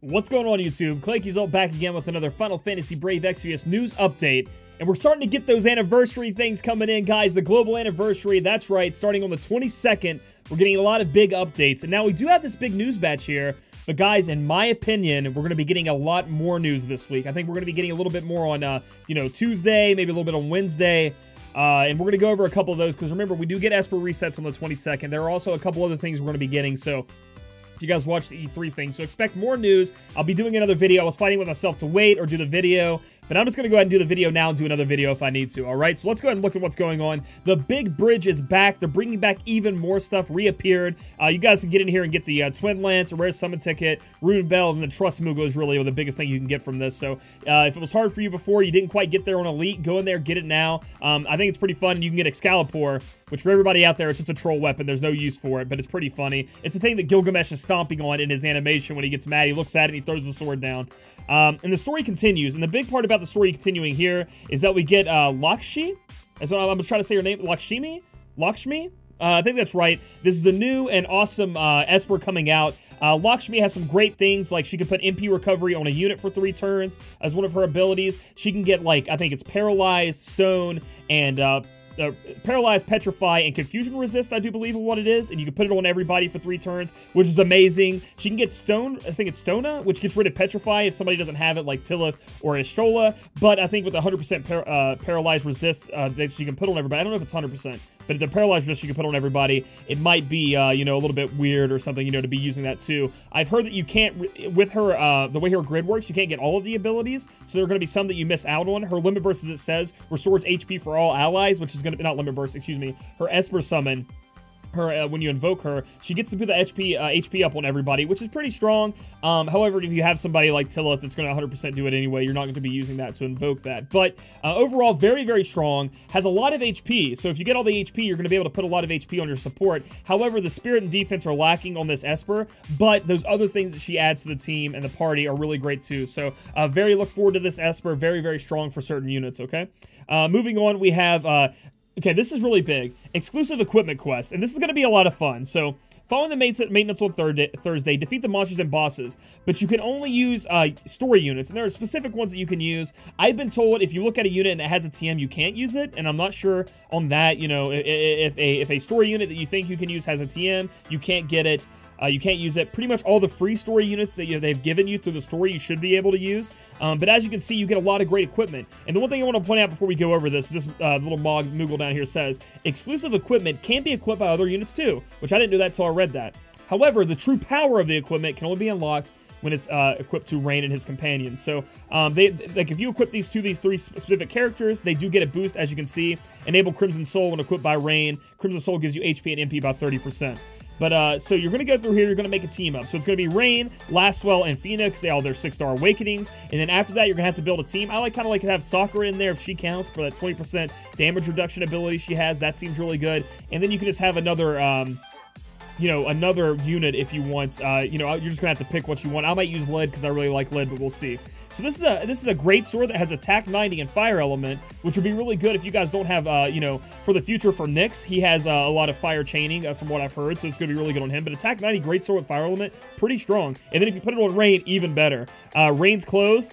What's going on, YouTube? Claykeys all back again with another Final Fantasy Brave Exvius news update. And we're starting to get those anniversary things coming in, guys. The global anniversary, that's right, starting on the 22nd. We're getting a lot of big updates. And now we do have this big news batch here. But guys, in my opinion, we're going to be getting a lot more news this week. I think we're going to be getting a little bit more on, Tuesday, maybe a little bit on Wednesday. And we're going to go over a couple of those because remember, we do get esper resets on the 22nd. There are also a couple other things we're going to be getting, so you guys watched the E3 thing, so expect more news. I'll be doing another video. I was fighting with myself to wait or do the video, but I'm just going to go ahead and do the video now and do another video if I need to, alright? So let's go ahead and look at what's going on. The big bridge is back. They're bringing back even more stuff, reappeared. You guys can get in here and get the Twin Lance, a rare summon ticket, Rune Bell, and the Trust Moogle is really the biggest thing you can get from this. So if it was hard for you before, you didn't quite get there on Elite, go in there, get it now. I think it's pretty fun, and you can get Excalibur, which for everybody out there, it's just a troll weapon. There's no use for it, but it's pretty funny. It's a thing that Gilgamesh is stomping on in his animation when he gets mad. He looks at it and he throws the sword down. And the story continues. And the big part about the story continuing here is that we get Lakshmi. That's what I'm trying to say her name. Lakshmi? I think that's right. This is a new and awesome esper coming out. Lakshmi has some great things, like she can put MP recovery on a unit for 3 turns as one of her abilities. She can get, like, I think it's Paralyzed, Stone, and Paralyze, Petrify, and Confusion Resist, I do believe is what it is, and you can put it on everybody for 3 turns, which is amazing. She can get Stone, I think it's Stona, which gets rid of Petrify if somebody doesn't have it, like Tillith or Estrola, but I think with 100% Paralyze Resist that she can put on everybody, I don't know if it's 100%, but the Paralyze Resist you can put on everybody, it might be, a little bit weird or something, to be using that too. I've heard that you can't, with her, the way her grid works, you can't get all of the abilities, so there are going to be some that you miss out on. Her Limit Burst, as it says, restores HP for all allies, which is going to, not Limit Burst, excuse me, her Esper Summon, her when you invoke her, she gets to put the HP up on everybody, which is pretty strong. However, if you have somebody like Tillith that's going to 100% do it anyway, you're not going to be using that to invoke that. But overall, very, very strong. Has a lot of HP, so if you get all the HP, you're going to be able to put a lot of HP on your support. However, the Spirit and Defense are lacking on this Esper, but those other things that she adds to the team and the party are really great too. So very look forward to this Esper. Very, very strong for certain units, okay? Moving on, we have... okay, this is really big. Exclusive equipment quest, and this is going to be a lot of fun. So, following the maintenance on Thursday, defeat the monsters and bosses, but you can only use story units, and there are specific ones that you can use. I've been told if you look at a unit and it has a TM, you can't use it, and I'm not sure on that. If a story unit that you think you can use has a TM, you can't get it. You can't use it. Pretty much all the free story units that they've given you through the story, you should be able to use. But as you can see, you get a lot of great equipment. And the one thing I want to point out before we go over this little Moogle down here says, exclusive equipment can be equipped by other units too, which I didn't know that until I read that. However, the true power of the equipment can only be unlocked when it's equipped to Rain and his companions. So, if you equip these 3 specific characters, they do get a boost, as you can see. Enable Crimson Soul when equipped by Rain. Crimson Soul gives you HP and MP by 30%. But, so you're going to go through here, you're going to make a team up. So it's going to be Rain, Lastwell, and Fina, because they all their 6-star awakenings. And then after that, you're going to have to build a team. I kind of like to have Sakura in there if she counts for that 20% damage reduction ability she has. That seems really good. And then you can just have another, another unit if you want. You're just gonna have to pick what you want. I might use lead because I really like lead, but we'll see. So this is a great sword that has attack 90 and fire element, which would be really good if you guys don't have, for the future for Nyx. He has a lot of fire chaining from what I've heard, so it's gonna be really good on him. But attack 90, great sword with fire element, pretty strong. And then if you put it on Rain, even better. Rain's clothes,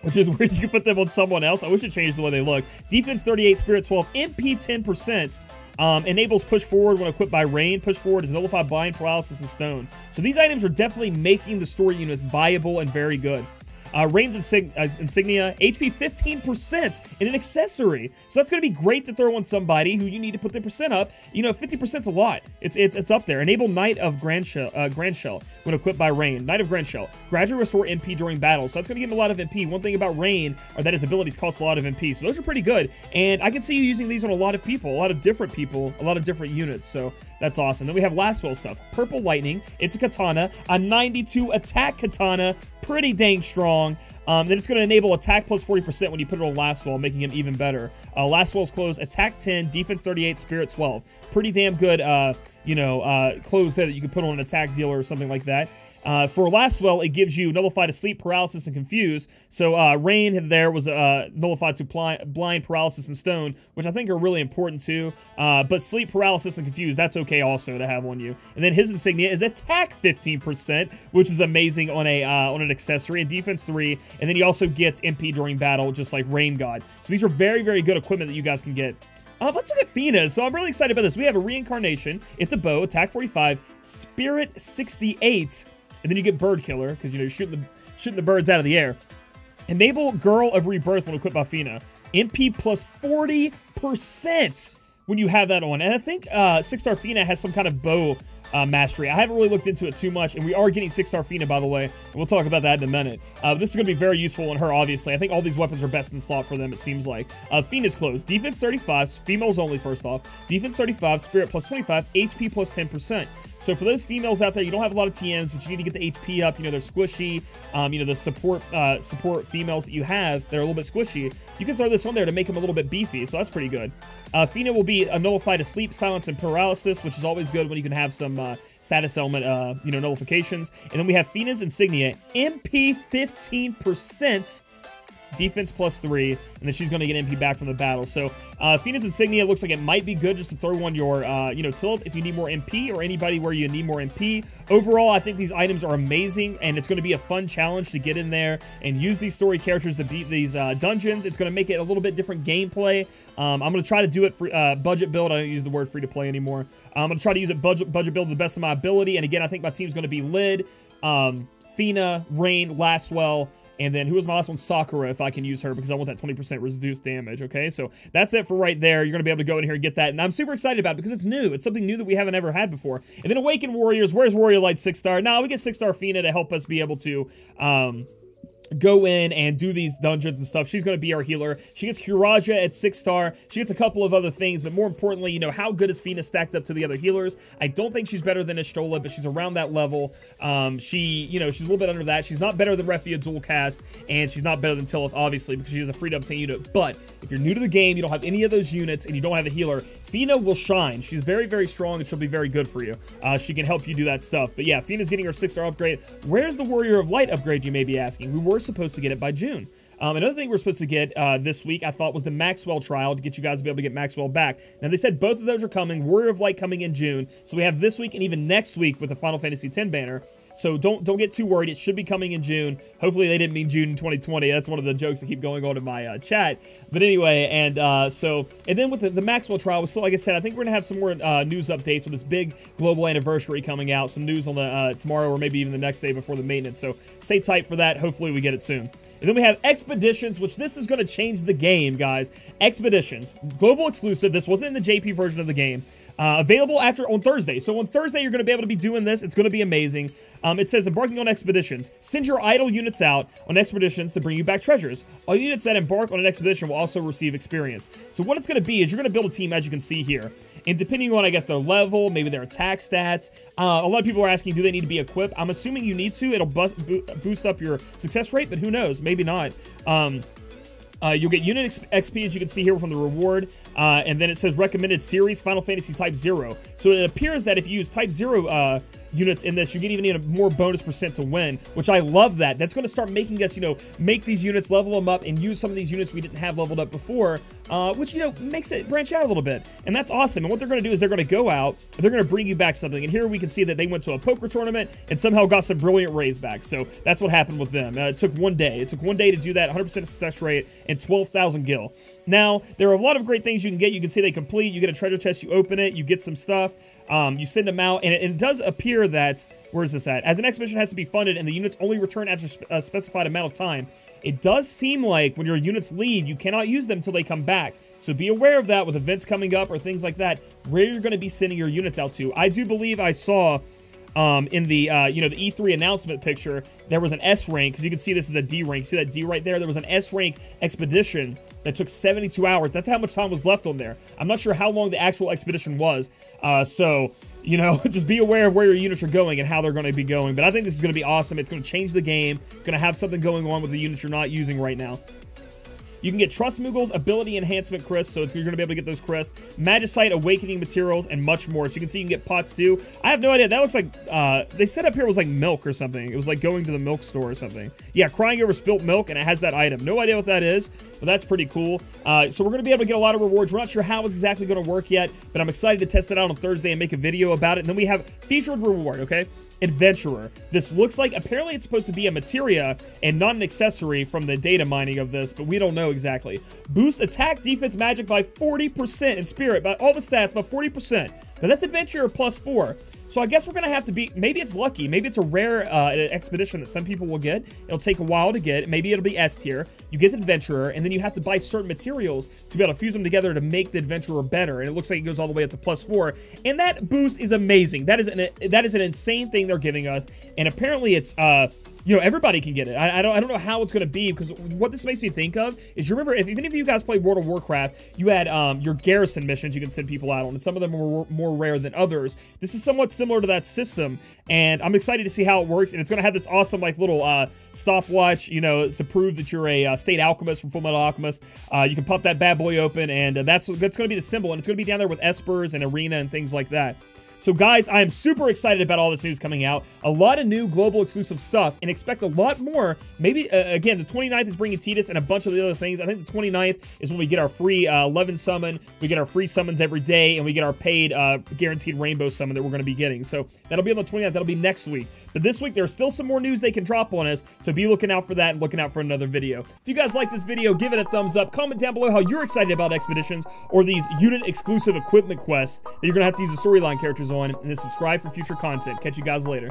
which is where you can put them on someone else. I wish it changed the way they look. Defense 38, Spirit 12, MP 10%. Enables push forward when equipped by Rain. Push forward is nullify bind, paralysis, and stone. So these items are definitely making the story units viable and very good. Rain's insignia, HP 15% in an accessory. So that's going to be great to throw on somebody who you need to put the percent up. 50%'s a lot. It's up there. Enable Knight of Grand Shell when equipped by Rain. Knight of Grand Shell. Gradually restore MP during battle. So that's going to give him a lot of MP. One thing about Rain are that his abilities cost a lot of MP. So those are pretty good. And I can see you using these on a lot of people, a lot of different people, a lot of different units. So that's awesome. Then we have Lastwell stuff. Purple Lightning. It's a katana. A 92 attack katana. Pretty dang strong. Then it's going to enable attack plus 40% when you put it on Lastwell, making him even better. Lastwell's clothes, attack 10, defense 38, spirit 12. Pretty damn good, clothes there that you can put on an attack dealer or something like that. For last spell, it gives you Nullify to Sleep, Paralysis, and Confuse. So Rain there was nullified to Blind, Paralysis, and Stone, which I think are really important too. But Sleep, Paralysis, and Confuse, that's okay also to have on you. And then his insignia is Attack 15%, which is amazing on an accessory, and Defense 3. And then he also gets MP during battle, just like Rain God. So these are very, very good equipment that you guys can get. Let's look at Fina. So I'm really excited about this. We have a Reincarnation. It's a bow, Attack 45, Spirit 68, and then you get Bird Killer because you're shooting the birds out of the air. Enable Girl of Rebirth when equipped by Fina. MP plus 40% when you have that on. And I think 6-star Fina has some kind of bow mastery. I haven't really looked into it too much, and we are getting 6-star Fina, by the way, and we'll talk about that in a minute. This is going to be very useful on her, obviously. I think all these weapons are best in slot for them, it seems like. Fina's clothes. Defense 35, females only, first off. Defense 35, Spirit plus 25, HP plus 10%. So for those females out there, you don't have a lot of TMs, but you need to get the HP up. You know, they're squishy. You know, the support females that you have, they're a little bit squishy. You can throw this on there to make them a little bit beefy, so that's pretty good. Fina will be a Nullify to Sleep, Silence, and Paralysis, which is always good when you can have some status element, you know, nullifications. And then we have Fina's insignia, MP 15%, defense plus 3, and then she's going to get MP back from the battle. So Fina's insignia looks like it might be good just to throw on your, you know, tilt if you need more MP, or anybody where you need more MP. Overall, I think these items are amazing, and it's going to be a fun challenge to get in there and use these story characters to beat these dungeons. It's going to make it a little bit different gameplay. I'm going to try to do it for budget build. I don't use the word free to play anymore. I'm going to try to use it budget build to the best of my ability. And again, I think my team's going to be Lid, Fina, Rain, Lastwell, and then who was my last one? Sakura, if I can use her, because I want that 20% reduced damage, okay? So that's it for right there. You're going to be able to go in here and get that. And I'm super excited about it because it's new. It's something new that we haven't ever had before. And then Awakened Warriors. Where's Warrior Light 6-star? Now we get 6-star Fina to help us be able to go in and do these dungeons and stuff. She's going to be our healer. She gets Kuraja at 6-star. She gets a couple of other things, but more importantly, you know, how good is Fina stacked up to the other healers? I don't think she's better than Ishtola, but she's around that level. You know, she's a little bit under that. She's not better than Refia dual cast, and she's not better than Tillith, obviously, because she has a freed up 10 unit. But if you're new to the game, you don't have any of those units, and you don't have a healer, Fina will shine. She's very, very strong, and she'll be very good for you. She can help you do that stuff. But yeah, Fina's getting her 6-star upgrade. Where's the Warrior of Light upgrade, you may be asking? We were supposed to get it by June. Another thing we're supposed to get this week, I thought, was the Maxwell trial to get you guys to be able to get Maxwell back. Now, they said both of those are coming. Warrior of Light coming in June. So we have this week and even next week with the Final Fantasy X banner. So don't get too worried. It should be coming in June. Hopefully they didn't mean June 2020. That's one of the jokes that keep going on in my chat. But anyway, and then with the Maxwell trial, so like I said, I think we're gonna have some more news updates with this big global anniversary coming out. Some news on the tomorrow or maybe even the next day before the maintenance. So stay tight for that. Hopefully we get it soon. And then we have Expeditions, which this is going to change the game, guys. Expeditions, global exclusive. This wasn't in the JP version of the game. Available on Thursday. So on Thursday, you're going to be able to be doing this. It's going to be amazing. It says, embarking on expeditions. Send your idle units out on expeditions to bring you back treasures. All units that embark on an expedition will also receive experience. So what it's going to be is you're going to build a team, as you can see here. And depending on, I guess, their level, maybe their attack stats. A lot of people are asking, do they need to be equipped? I'm assuming you need to. It'll boost up your success rate, but who knows? Maybe not. You'll get unit XP, as you can see here from the reward, and then it says recommended series Final Fantasy Type 0. So it appears that if you use Type 0 units in this, you get even more bonus % to win, which I love that. That's going to start making us, you know, make these units, level them up, and use some of these units we didn't have leveled up before, which, you know, makes it branch out a little bit. And that's awesome. And what they're going to do is they're going to go out, and they're going to bring you back something. And here we can see that they went to a poker tournament and somehow got some brilliant rays back. So that's what happened with them. It took one day. It took one day to do that, 100% success rate, and 12,000 gil. Now, there are a lot of great things you can get. You can see they complete. You get a treasure chest, you open it, you get some stuff, you send them out, and it does appear that, where is this at? As an expedition has to be funded and the units only return after a specified amount of time, it does seem like when your units leave, you cannot use them until they come back. So be aware of that with events coming up or things like that, where you're going to be sending your units out to. I do believe I saw in the, you know, the E3 announcement picture, there was an S rank, because you can see this is a D rank. See that D right there? There was an S rank expedition that took 72 hours. That's how much time was left on there. I'm not sure how long the actual expedition was. So, you know, just be aware of where your units are going and how they're going to be going. But I think this is going to be awesome. It's going to change the game. It's going to have something going on with the units you're not using right now. You can get Trust Moogle's Ability Enhancement Crest, so you're going to be able to get those crests, Magicite Awakening Materials, and much more. So you can see you can get pots too. I have no idea. That looks like, they said up here it was like milk or something. It was like going to the milk store or something. Yeah, crying over spilt milk, and it has that item. No idea what that is, but that's pretty cool. So we're going to be able to get a lot of rewards. We're not sure how it's exactly going to work yet, but I'm excited to test it out on Thursday and make a video about it. And then we have featured reward, okay? Adventurer. This looks like, apparently it's supposed to be a materia and not an accessory from the data mining of this, but we don't know exactly. Boost attack, defense, magic by 40% and spirit, by all the stats by 40%. Now that's Adventurer +4. So I guess we're going to have to be, maybe it's lucky, maybe it's a rare expedition that some people will get. It'll take a while to get. Maybe it'll be S tier. You get the Adventurer, and then you have to buy certain materials to be able to fuse them together to make the Adventurer better. And it looks like it goes all the way up to +4. And that boost is amazing. That is an insane thing they're giving us. And apparently it's, you know, everybody can get it. I don't know how it's going to be, because what this makes me think of is, you remember, if any of you guys played World of Warcraft, you had your garrison missions you can send people out on, and some of them were more rare than others. This is somewhat similar to that system, and I'm excited to see how it works. And it's going to have this awesome, like, little stopwatch, you know, to prove that you're a state alchemist from Fullmetal Alchemist. You can pop that bad boy open, and that's going to be the symbol, and it's going to be down there with espers and arena and things like that. So guys, I am super excited about all this news coming out. A lot of new global exclusive stuff, and expect a lot more. Maybe, again, the 29th is bringing Tidus and a bunch of the other things. I think the 29th is when we get our free 11 summon, we get our free summons every day, and we get our paid guaranteed rainbow summon that we're going to be getting. So that'll be on the 29th. That'll be next week. But this week, there's still some more news they can drop on us, so be looking out for that and looking out for another video. If you guys like this video, give it a thumbs up. Comment down below how you're excited about expeditions or these unit exclusive equipment quests that you're going to have to use the storyline characters on, and then subscribe for future content. Catch you guys later.